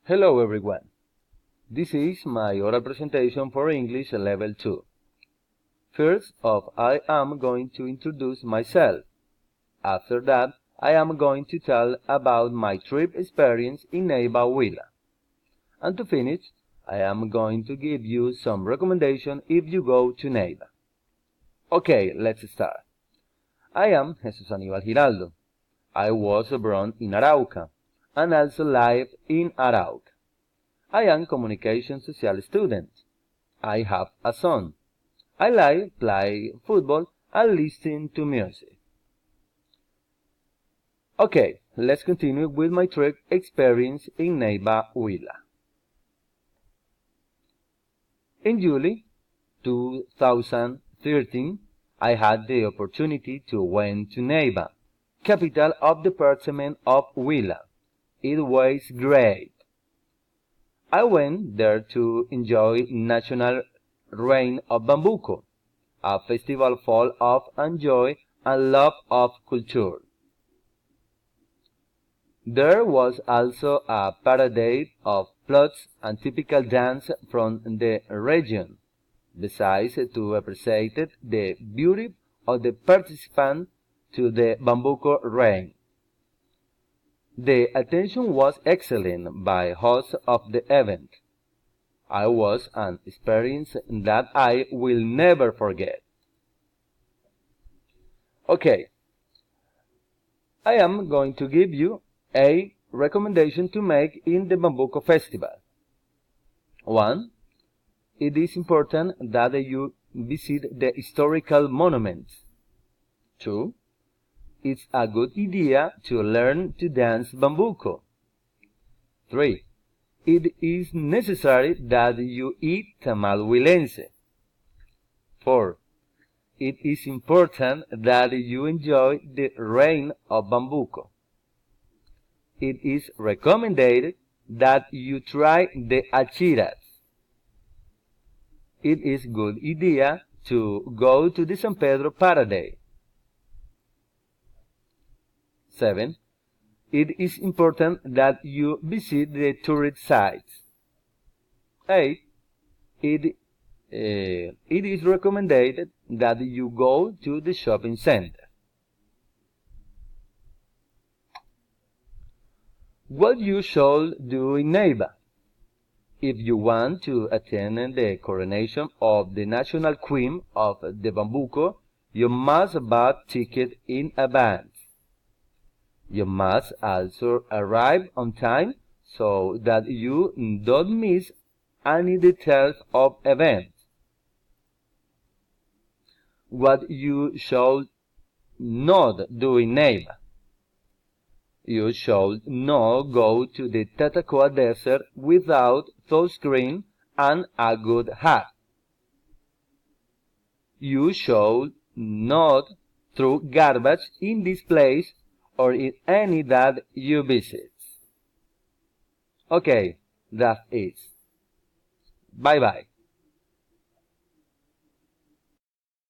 Hello everyone. This is my oral presentation for English Level 2. First off, I am going to introduce myself. After that, I am going to tell about my trip experience in Neiva, Huila. And to finish, I am going to give you some recommendations if you go to Neiva. Okay, let's start. I am Jesus Aníbal Giraldo. I was born in Arauca and also live in Arauca. I am communication social student. I have a son. I like play football and listen to music. Okay, let's continue with my trip experience in Neiva, Huila. In July 2013, I had the opportunity to went to Neiva, capital of the department of Huila. It was great. I went there to enjoy National Rain of Bambuco, a festival full of joy and love of culture. There was also a parade of floats and typical dance from the region, besides to appreciate the beauty of the participants to the Bambuco Rain. The attention was excellent by hosts of the event. I was an experience that I will never forget. Okay, I am going to give you a recommendation to make in the Bambuco Festival. 1. It is important that you visit the historical monuments. 2. It's a good idea to learn to dance Bambuco. 3. It is necessary that you eat tamal huilense. 4. It is important that you enjoy the rain of Bambuco. It is recommended that you try the achiras. It is good idea to go to the San Pedro Parade. 7. It is important that you visit the tourist sites. 8. It is recommended that you go to the shopping center. What you should do in Neiva. If you want to attend the coronation of the national queen of the Bambuco, you must buy ticket in advance. You must also arrive on time so that you don't miss any details of events. What you should not do in Neiva. You should not go to the Tatacoa Desert without sunscreen and a good hat. You should not throw garbage in this place or in any that you visit. Okay, that's it. Bye-bye.